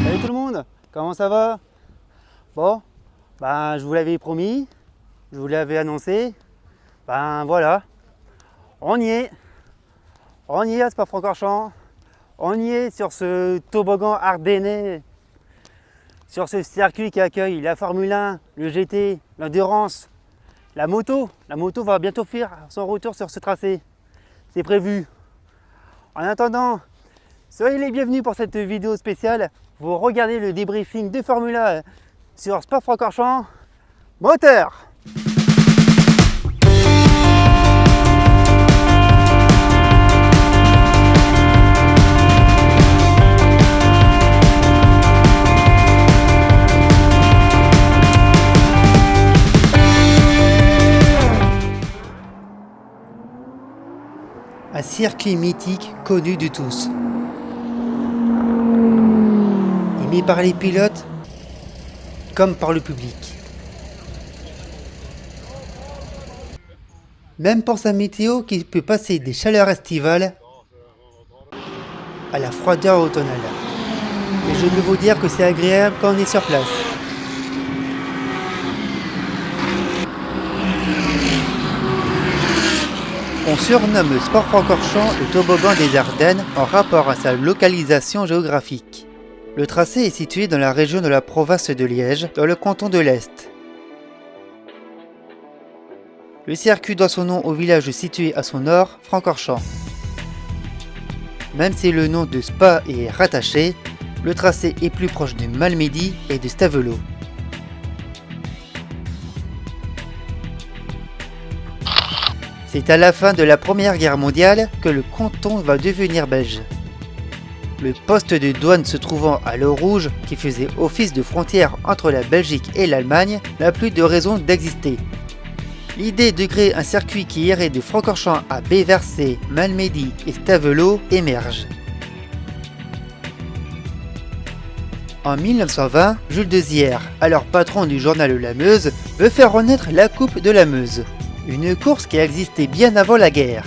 Salut tout le monde, comment ça va? Bon, je vous l'avais promis, je vous l'avais annoncé, voilà, on y est à Spa-Francorchamps, on y est sur ce toboggan ardennais, sur ce circuit qui accueille la Formule 1, le GT, l'endurance, la moto va bientôt faire son retour sur ce tracé, c'est prévu. En attendant, soyez les bienvenus pour cette vidéo spéciale. Vous regardez le débriefing de Formule 1 sur Spa-Francorchamps moteur. Un circuit mythique connu de tous. Aimé par les pilotes comme par le public. Même pour sa météo qui peut passer des chaleurs estivales à la froideur automnale. Et je peux vous dire que c'est agréable quand on est sur place. On surnomme Spa-Francorchamps le toboggan des Ardennes en rapport à sa localisation géographique. Le tracé est situé dans la région de la province de Liège, dans le canton de l'Est. Le circuit doit son nom au village situé à son nord, Francorchamps. Même si le nom de Spa est rattaché, le tracé est plus proche de Malmedy et de Stavelot. C'est à la fin de la Première Guerre mondiale que le canton va devenir belge. Le poste de douane se trouvant à l'eau rouge, qui faisait office de frontière entre la Belgique et l'Allemagne, n'a plus de raison d'exister. L'idée de créer un circuit qui irait de Francorchamps à Béversey, Malmedy et Stavelot émerge. En 1920, Jules Dezière, alors patron du journal La Meuse, veut faire renaître la Coupe de la Meuse, une course qui existait bien avant la guerre.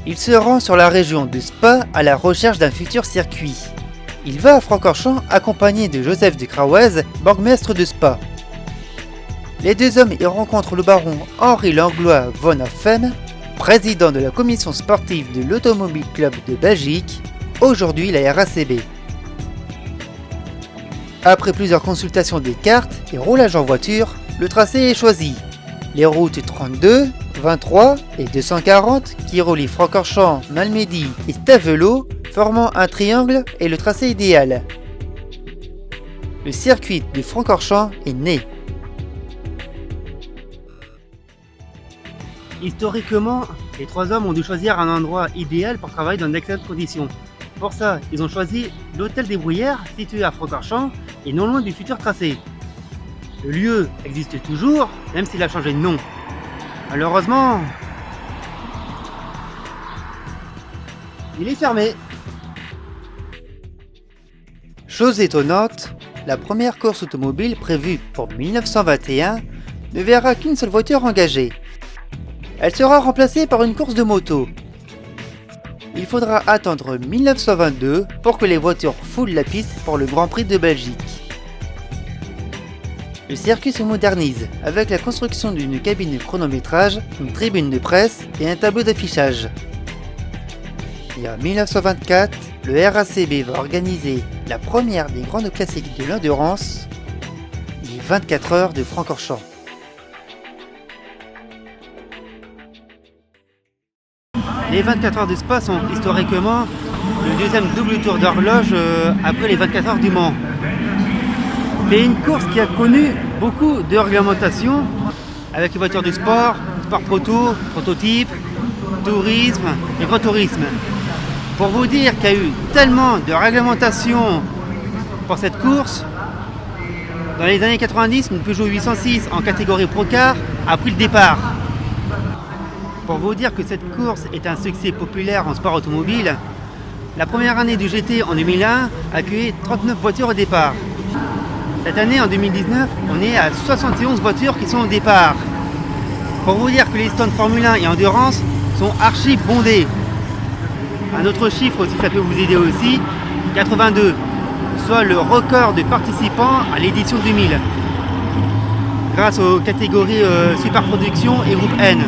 Il se rend sur la région de Spa à la recherche d'un futur circuit. Il va à Francorchamps accompagné de Joseph de Crawez, bourgmestre de Spa. Les deux hommes y rencontrent le baron Henri Langlois von Hoffem, président de la commission sportive de l'Automobile Club de Belgique, aujourd'hui la RACB. Après plusieurs consultations des cartes et roulage en voiture, le tracé est choisi. Les routes 32, 23 et 240 qui relient Francorchamps, Malmedy et Stavelot, formant un triangle est le tracé idéal. Le circuit de Francorchamps est né. Historiquement, les trois hommes ont dû choisir un endroit idéal pour travailler dans d'excellentes conditions. Pour ça, ils ont choisi l'hôtel des Bruyères, situé à Francorchamps et non loin du futur tracé. Le lieu existe toujours, même s'il a changé de nom. Malheureusement, il est fermé. Chose étonnante, la première course automobile prévue pour 1921 ne verra qu'une seule voiture engagée. Elle sera remplacée par une course de moto. Il faudra attendre 1922 pour que les voitures foulent la piste pour le Grand Prix de Belgique. Le circuit se modernise avec la construction d'une cabine de chronométrage, une tribune de presse et un tableau d'affichage. Et en 1924, le RACB va organiser la première des grandes classiques de l'endurance, les 24 heures de Francorchamps. Les 24 heures de Spa sont historiquement le deuxième double tour d'horloge après les 24 heures du Mans. C'est une course qui a connu beaucoup de réglementations avec les voitures de sport, sport proto, prototype, tourisme et grand tourisme. Pour vous dire qu'il y a eu tellement de réglementations pour cette course, dans les années 90, une Peugeot 806 en catégorie Procar a pris le départ. Pour vous dire que cette course est un succès populaire en sport automobile, la première année du GT en 2001 a accueilli 39 voitures au départ. Cette année, en 2019, on est à 71 voitures qui sont au départ. Pour vous dire que les stands Formule 1 et Endurance sont archi bondés. Un autre chiffre aussi, ça peut vous aider aussi, 82, soit le record de participants à l'édition 2000, grâce aux catégories Superproduction et Groupe N.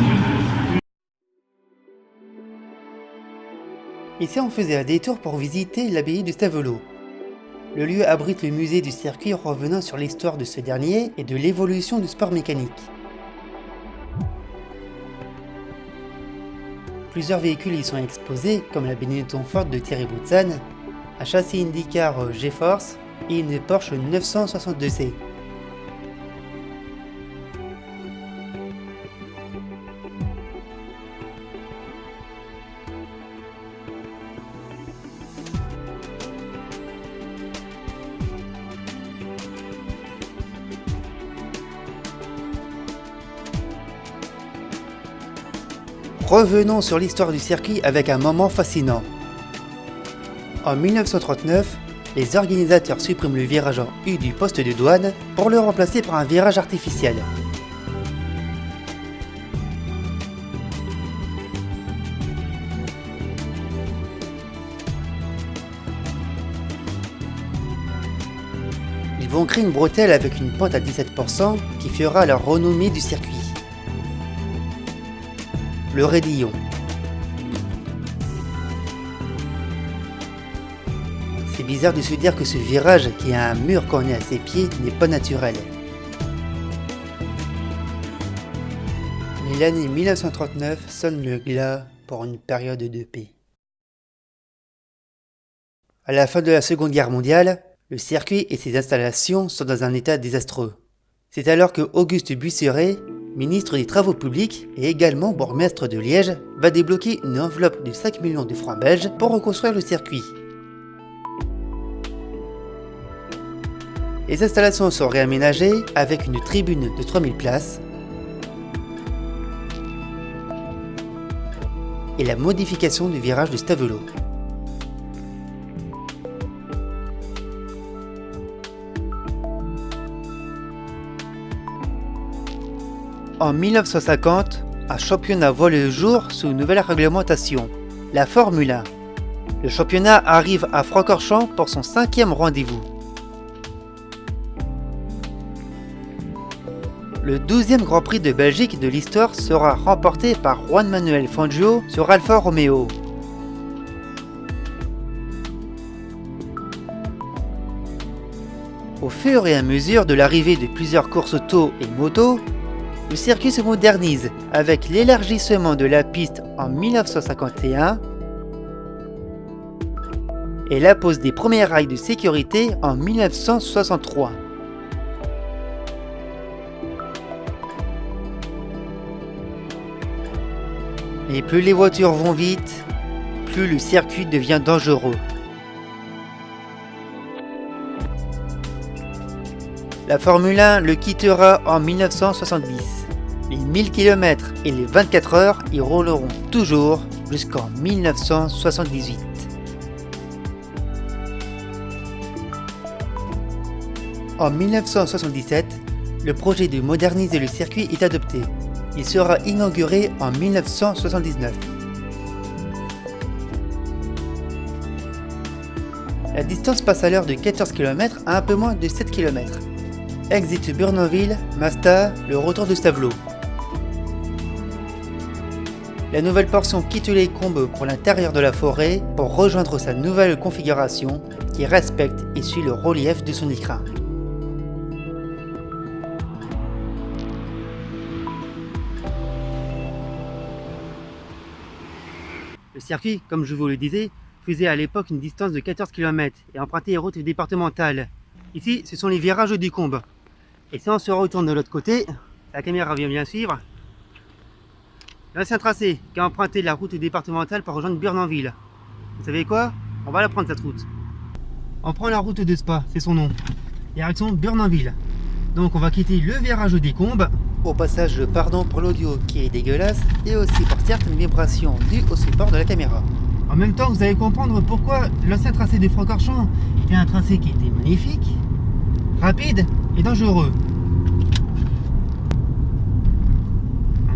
Ici, on faisait un détour pour visiter l'abbaye de Stavelot. Le lieu abrite le musée du circuit revenant sur l'histoire de ce dernier et de l'évolution du sport mécanique. Plusieurs véhicules y sont exposés, comme la Benetton Ford de Thierry Boutsan, un châssis IndyCar G-Force et une Porsche 962C. Revenons sur l'histoire du circuit avec un moment fascinant. En 1939, les organisateurs suppriment le virage en U du poste de douane pour le remplacer par un virage artificiel. Ils vont créer une bretelle avec une pente à 17% qui fera la renommée du circuit. Le raidillon. C'est bizarre de se dire que ce virage qui a un mur corné à ses pieds n'est pas naturel. Mais l'année 1939 sonne le glas pour une période de paix. À la fin de la Seconde Guerre mondiale, le circuit et ses installations sont dans un état désastreux. C'est alors que Auguste Busseret, ministre des Travaux publics et également bourgmestre de Liège, va débloquer une enveloppe de 5 millions de francs belges pour reconstruire le circuit. Les installations sont réaménagées avec une tribune de 3000 places et la modification du virage de Stavelot. En 1950, un championnat voit le jour sous une nouvelle réglementation, la Formule 1. Le championnat arrive à Francorchamps pour son 5e rendez-vous. Le 12e Grand Prix de Belgique de l'histoire sera remporté par Juan Manuel Fangio sur Alfa Romeo. Au fur et à mesure de l'arrivée de plusieurs courses auto et moto, le circuit se modernise avec l'élargissement de la piste en 1951 et la pose des premiers rails de sécurité en 1963. Mais plus les voitures vont vite, plus le circuit devient dangereux. La Formule 1 le quittera en 1970. Les 1000 km et les 24 heures y rouleront toujours jusqu'en 1978. En 1977, le projet de moderniser le circuit est adopté. Il sera inauguré en 1979. La distance passe à l'heure de 14 km à un peu moins de 7 km. Exit Bournonville, Masta, le retour de Stavelot. La nouvelle portion quitte les combes pour l'intérieur de la forêt pour rejoindre sa nouvelle configuration qui respecte et suit le relief de son écrin. Le circuit, comme je vous le disais, faisait à l'époque une distance de 14 km et empruntait les routes départementales. Ici, ce sont les virages du Combe. Et si on se retourne de l'autre côté, la caméra vient bien suivre, l'ancien tracé qui a emprunté la route départementale pour rejoindre Burnanville. Vous savez quoi? On va la prendre cette route. On prend la route de Spa, c'est son nom. Direction Burnanville. Donc on va quitter le virage des Combes. Au passage, pardon pour l'audio qui est dégueulasse et aussi pour certaines vibrations dues au support de la caméra. En même temps, vous allez comprendre pourquoi l'ancien tracé des Francorchamps était un tracé qui était magnifique, rapide et dangereux.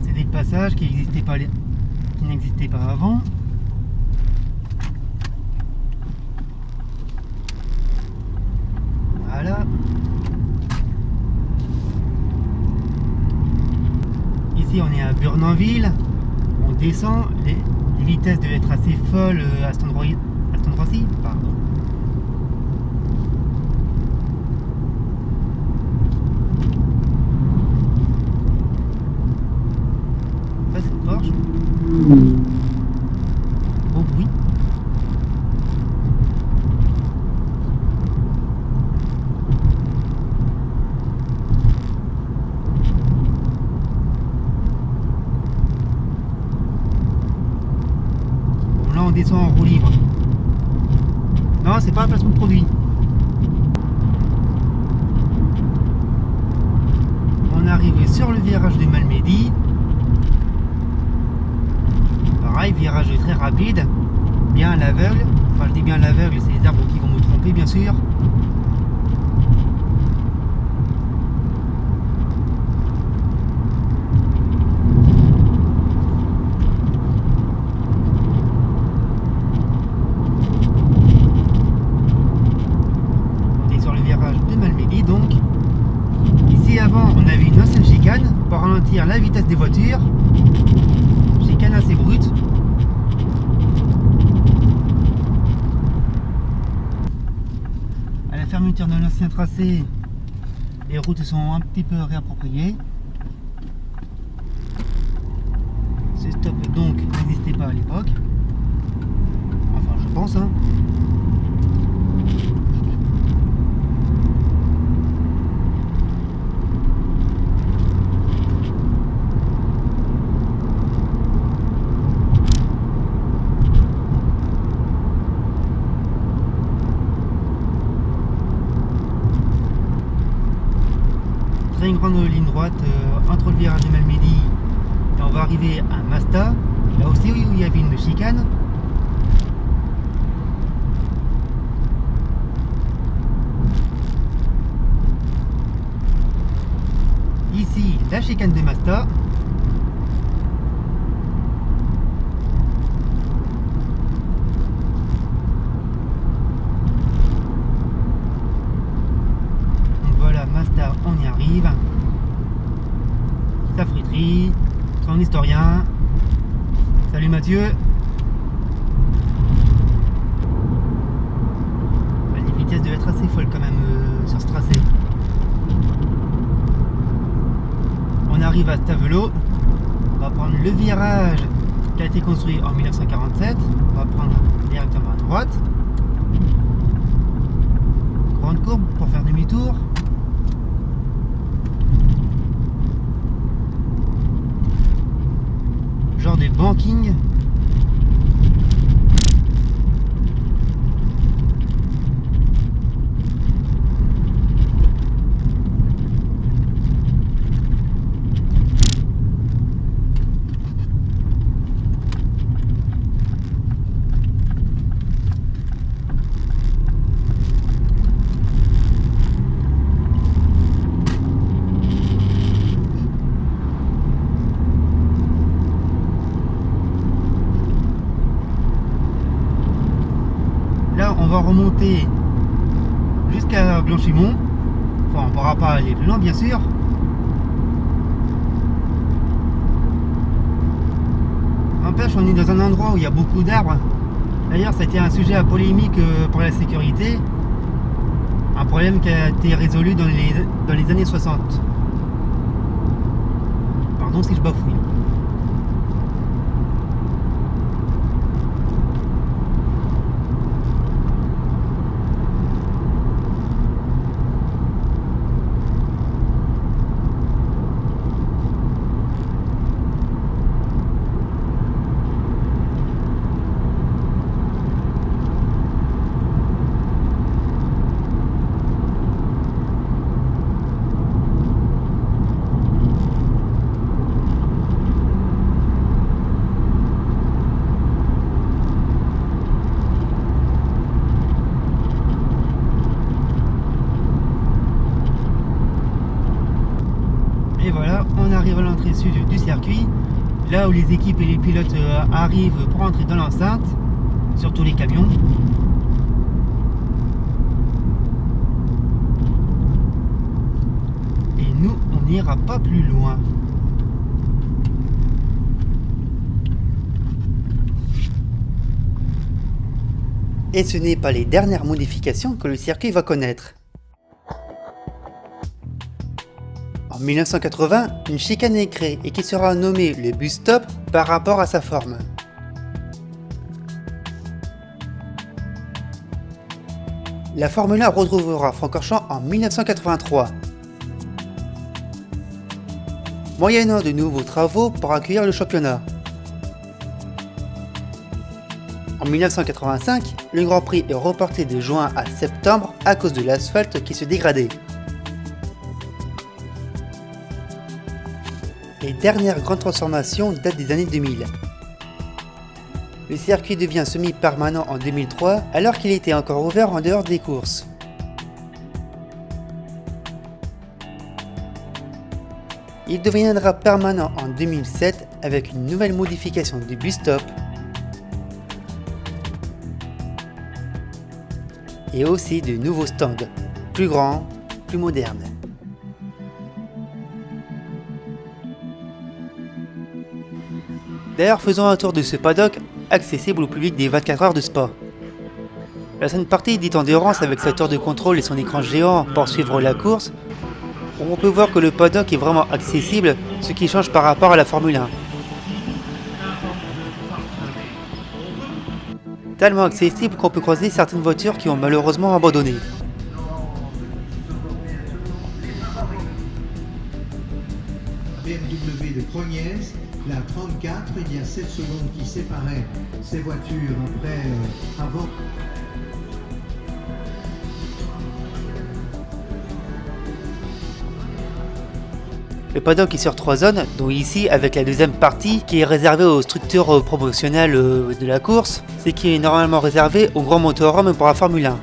C'est des passages qui n'existaient pas avant. Voilà. Ici on est à Burnanville, on descend, les vitesses devaient être assez folles à cet endroit-ci, pardon. Ça c'est une Porsche. Beau bruit. On descend en roue libre. Non, c'est pas un placement de produit. On arrive sur le virage de Malmedy. Pareil, virage très rapide, bien à l'aveugle. Enfin, je dis bien à l'aveugle, c'est les arbres qui vont me tromper, bien sûr. Donc, ici avant on avait une ancienne chicane pour ralentir la vitesse des voitures, chicane assez brute. À la fermeture de l'ancien tracé, les routes sont un petit peu réappropriées. Ce stop donc n'existait pas à l'époque, enfin je pense hein. Une grande ligne droite entre le virage de Malmedy et on va arriver à Masta, là aussi où il y avait une chicane. Ici la chicane de Masta. Masta, on y arrive. Sa friterie, son historien. Salut Mathieu. Les vitesses devaient être assez folles quand même sur ce tracé. On arrive à Stavelot. On va prendre le virage qui a été construit en 1947. On va prendre directement à droite. Grande courbe pour faire demi-tour. Genre des bankings. On va remonter jusqu'à Blanchimont. Enfin, on ne pourra pas aller plus loin, bien sûr. N'empêche, on est dans un endroit où il y a beaucoup d'arbres. D'ailleurs, ça a été un sujet à polémique pour la sécurité. Un problème qui a été résolu dans les années 60. Pardon si je bafouille. Et voilà, on arrive à l'entrée sud du circuit, là où les équipes et les pilotes arrivent pour entrer dans l'enceinte, surtout les camions. Et nous, on n'ira pas plus loin. Et ce n'est pas les dernières modifications que le circuit va connaître. En 1980, une chicane est créée et qui sera nommée le bus stop par rapport à sa forme. La Formule 1 retrouvera Francorchamps en 1983, moyennant de nouveaux travaux pour accueillir le championnat. En 1985, le Grand Prix est reporté de juin à septembre à cause de l'asphalte qui se dégradait. Les dernières grandes transformations datent des années 2000. Le circuit devient semi-permanent en 2003 alors qu'il était encore ouvert en dehors des courses. Il deviendra permanent en 2007 avec une nouvelle modification du bus stop et aussi de nouveaux stands, plus grands, plus modernes. D'ailleurs, faisons un tour de ce paddock accessible au public des 24 heures de Spa. La scène partie dit endurance avec sa tour de contrôle et son écran géant pour suivre la course. On peut voir que le paddock est vraiment accessible, ce qui change par rapport à la Formule 1. Tellement accessible qu'on peut croiser certaines voitures qui ont malheureusement abandonné. BMW de Crognez, la 34, il y a 7 secondes qui séparaient ces voitures avant. Le paddock est sur 3 zones, dont ici avec la deuxième partie qui est réservée aux structures promotionnelles de la course, ce qui est normalement réservé aux grands motorhomes pour la Formule 1.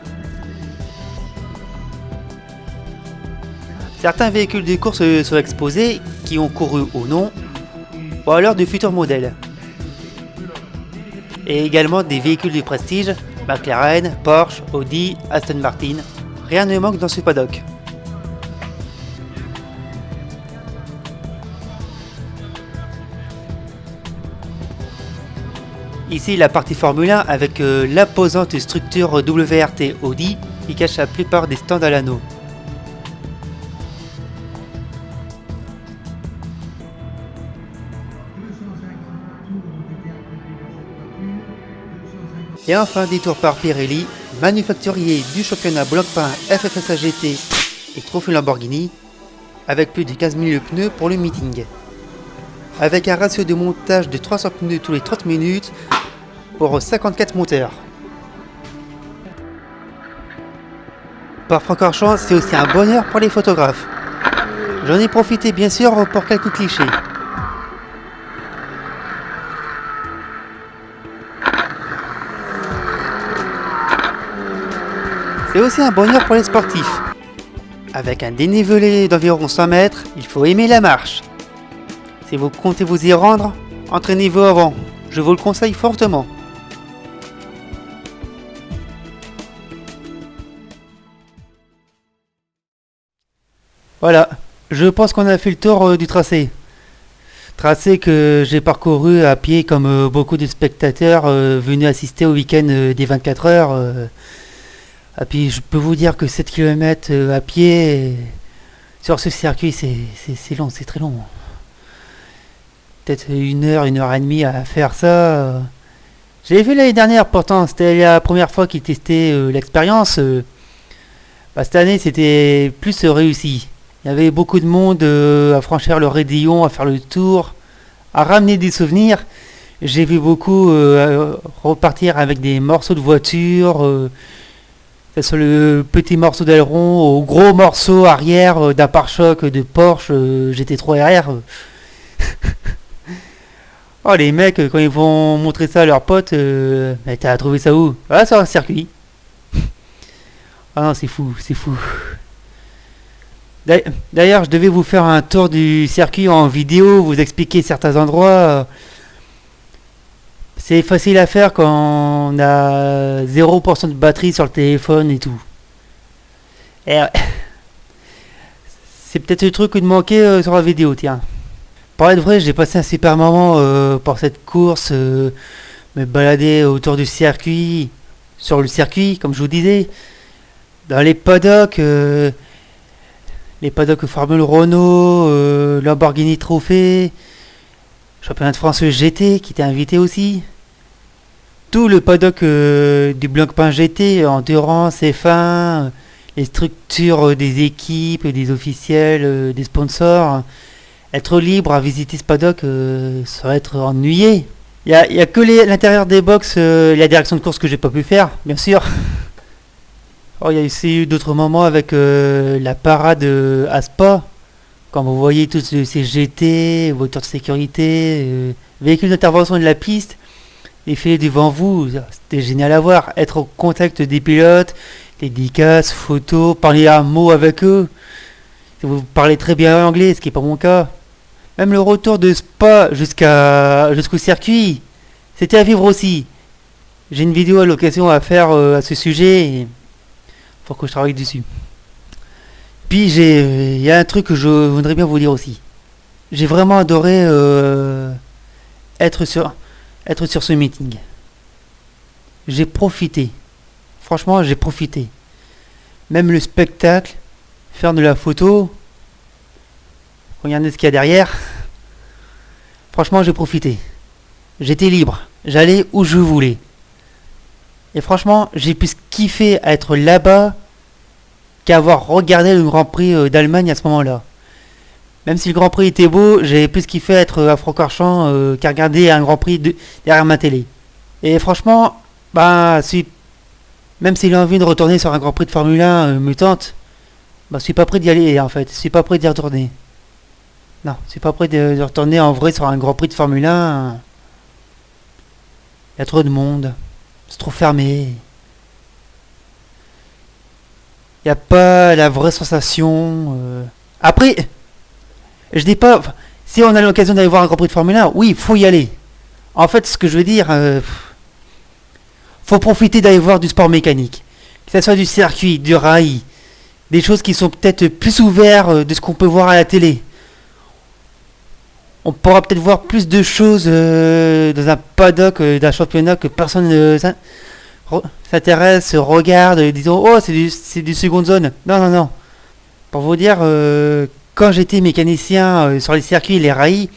Certains véhicules de course sont exposés, qui ont couru ou non, ou alors de futurs modèles. Et également des véhicules de prestige, McLaren, Porsche, Audi, Aston Martin. Rien ne manque dans ce paddock. Ici la partie Formule 1 avec l'imposante structure WRT Audi qui cache la plupart des stands à l'anneau. Et enfin détour par Pirelli, manufacturier du championnat Blancpain FFSA GT et Trophée Lamborghini, avec plus de 15 000 pneus pour le meeting. Avec un ratio de montage de 300 pneus tous les 30 minutes pour 54 moteurs. Par Francorchamps, c'est aussi un bonheur pour les photographes. J'en ai profité bien sûr pour quelques clichés. C'est aussi un bonheur pour les sportifs. Avec un dénivelé d'environ 100 mètres, il faut aimer la marche. Si vous comptez vous y rendre, entraînez-vous avant, je vous le conseille fortement. Voilà, je pense qu'on a fait le tour du tracé. Tracé que j'ai parcouru à pied comme beaucoup de spectateurs venus assister au week-end des 24 heures. Et puis je peux vous dire que 7 km à pied sur ce circuit c'est long, c'est très long. Peut-être 1 heure et demie à faire ça. J'avais vu l'année dernière pourtant, c'était la première fois qu'ils testaient l'expérience. Cette année c'était plus réussi. Il y avait beaucoup de monde à franchir le raidillon, à faire le tour, à ramener des souvenirs. J'ai vu beaucoup repartir avec des morceaux de voiture, que ce soit le petit morceau d'aileron au gros morceau arrière d'un pare-choc de Porsche GT3 RR. Oh les mecs, quand ils vont montrer ça à leurs potes, t'as trouvé ça où? Ah, sur un circuit. Ah non, c'est fou, c'est fou. D'ailleurs, je devais vous faire un tour du circuit en vidéo, vous expliquer certains endroits. C'est facile à faire quand on a 0% de batterie sur le téléphone et tout. Et c'est peut-être le truc de manquer sur la vidéo, tiens. Pour être vrai, j'ai passé un super moment pour cette course, me balader autour du circuit, sur le circuit, comme je vous disais, dans les paddocks Formule Renault, Lamborghini Trophée, championnat de France GT qui était invité aussi. Tout le paddock du Blancpain GT, Endurance, F1, les structures des équipes, des officiels, des sponsors. Être libre à visiter ce paddock, ça va être ennuyé. Il y a que l'intérieur des box, la direction de course que j'ai pas pu faire, bien sûr. Oh, il y a aussi eu d'autres moments avec la parade à Spa. Quand vous voyez tous ces GT, voitures de sécurité, véhicules d'intervention de la piste, défiler devant vous, c'était génial à voir. Être au contact des pilotes, les dédicaces, photos, parler un mot avec eux. Vous parlez très bien anglais, ce qui n'est pas mon cas. Même le retour de Spa jusqu'au circuit, c'était à vivre aussi. J'ai une vidéo à l'occasion à faire à ce sujet. Faut que je travaille dessus. Puis il y a un truc que je voudrais bien vous dire aussi. J'ai vraiment adoré être sur ce meeting. J'ai profité. Franchement, j'ai profité. Même le spectacle, faire de la photo. Regardez ce qu'il y a derrière. Franchement, j'ai profité. J'étais libre. J'allais où je voulais. Et franchement, j'ai plus kiffé à être là-bas qu'avoir regardé le Grand Prix d'Allemagne à ce moment-là. Même si le Grand Prix était beau, j'ai plus kiffé être à Francorchamps qu'à regarder un Grand Prix derrière ma télé. Et franchement, même si j'ai envie de retourner sur un Grand Prix de Formule 1 me tente, je suis pas prêt d'y aller en fait. Je suis pas prêt d'y retourner. Non, je suis pas prêt de retourner en vrai sur un Grand Prix de Formule 1. Il y a trop de monde. C'est trop fermé. Il n'y a pas la vraie sensation. Après, je dis pas. Si on a l'occasion d'aller voir un Grand Prix de Formule 1, oui, il faut y aller. En fait, ce que je veux dire, faut profiter d'aller voir du sport mécanique. Que ce soit du circuit, du rail, des choses qui sont peut-être plus ouvertes de ce qu'on peut voir à la télé. On pourra peut-être voir plus de choses dans un paddock d'un championnat que personne ne s'intéresse, regarde, disons oh c'est du seconde zone. Non. Pour vous dire, quand j'étais mécanicien sur les circuits et les rails,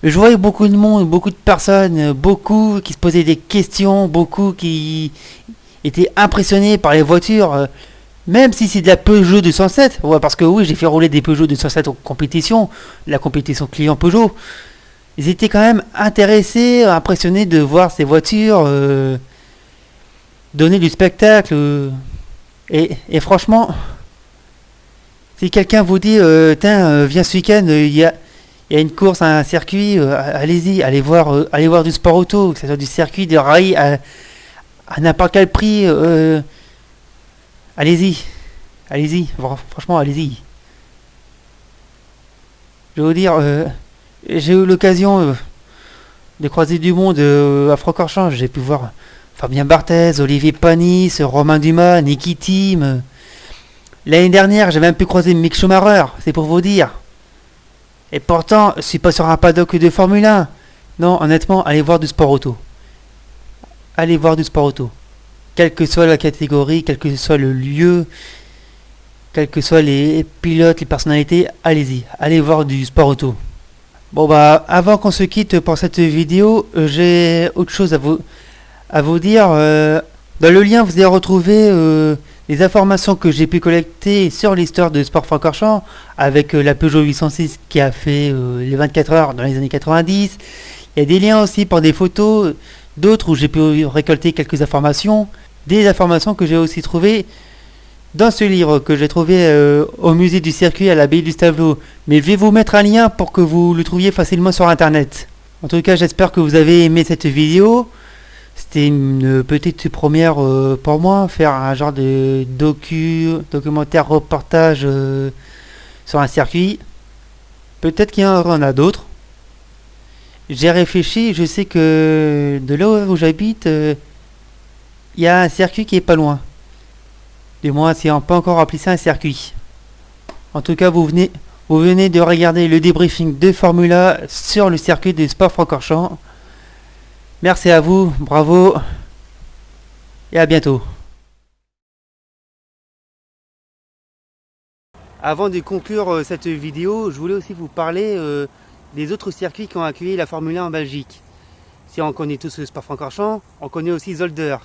je voyais beaucoup de monde, beaucoup de personnes, beaucoup qui se posaient des questions, beaucoup qui étaient impressionnés par les voitures. Même si c'est de la Peugeot 207, ouais, parce que oui, j'ai fait rouler des Peugeot 207 en compétition, la compétition client Peugeot. Ils étaient quand même intéressés, impressionnés de voir ces voitures donner du spectacle. Et franchement, si quelqu'un vous dit, viens ce week-end, il y a une course à un circuit, allez-y, allez voir du sport auto, que ce soit du circuit, du rail, à n'importe quel prix. Allez-y, franchement, allez-y. Je vais vous dire, j'ai eu l'occasion de croiser du monde à Francorchamps. J'ai pu voir Fabien Barthez, Olivier Panis, Romain Dumas, Niki Tim. L'année dernière, j'ai même pu croiser Mick Schumacher, c'est pour vous dire. Et pourtant, je suis pas sur un paddock de Formule 1. Non, honnêtement, allez voir du sport auto. Allez voir du sport auto. Quelle que soit la catégorie, quel que soit le lieu, quels que soient les pilotes, les personnalités, allez-y, allez voir du sport auto. Bon avant qu'on se quitte pour cette vidéo, j'ai autre chose à vous dire. Dans le lien, vous allez retrouver les informations que j'ai pu collecter sur l'histoire de Sport Francorchamps avec la Peugeot 806 qui a fait les 24 heures dans les années 90. Il y a des liens aussi pour des photos, d'autres où j'ai pu récolter quelques informations, des informations que j'ai aussi trouvées dans ce livre que j'ai trouvé au musée du circuit à l'abbaye du Stavelot. Mais je vais vous mettre un lien pour que vous le trouviez facilement sur internet. En tout cas, j'espère que vous avez aimé cette vidéo. C'était une petite première pour moi, faire un genre de documentaire reportage sur un circuit. Peut-être qu'il y en a d'autres. J'ai réfléchi, je sais que de là où j'habite, il y a un circuit qui est pas loin. Du moins, si on peut encore appeler ça un circuit. En tout cas, vous venez de regarder le débriefing de Formula sur le circuit de Spa-Francorchamps. Merci à vous, bravo et à bientôt. Avant de conclure cette vidéo, je voulais aussi vous parler des autres circuits qui ont accueilli la Formule 1 en Belgique. Si on connaît tous Spa-Francorchamps, on connaît aussi Zolder.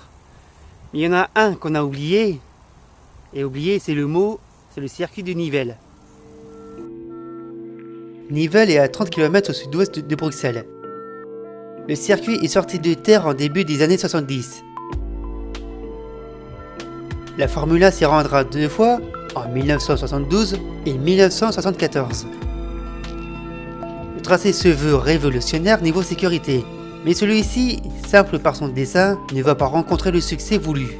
Mais il y en a un qu'on a oublié, et oublié c'est le circuit de Nivelles. Nivelles est à 30 km au sud-ouest de Bruxelles. Le circuit est sorti de terre en début des années 70. La Formule 1 s'y rendra 2 fois, en 1972 et 1974. Le tracé se veut révolutionnaire niveau sécurité, mais celui-ci, simple par son dessin, ne va pas rencontrer le succès voulu.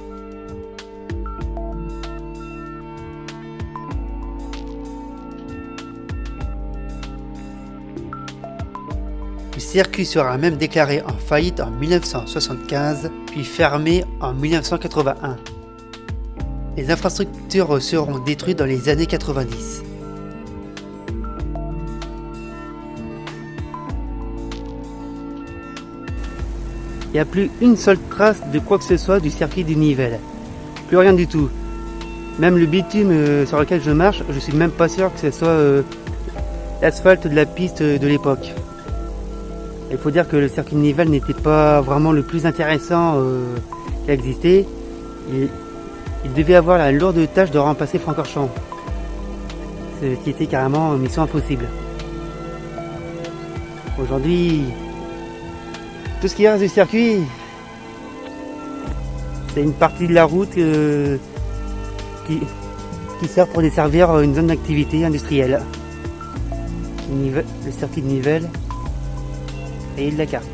Le circuit sera même déclaré en faillite en 1975, puis fermé en 1981. Les infrastructures seront détruites dans les années 90. Il n'y a plus une seule trace de quoi que ce soit du circuit de Nivelles. Plus rien du tout. Même le bitume sur lequel je marche, je suis même pas sûr que ce soit l'asphalte de la piste de l'époque. Il faut dire que le circuit de Nivelles n'était pas vraiment le plus intéressant qui a existé. Il devait avoir la lourde tâche de remplacer Francorchamps. Ce qui était carrément une mission impossible. Aujourd'hui, tout ce qui reste du circuit, c'est une partie de la route qui sert pour desservir une zone d'activité industrielle. Le circuit de Nivelles et de la carte.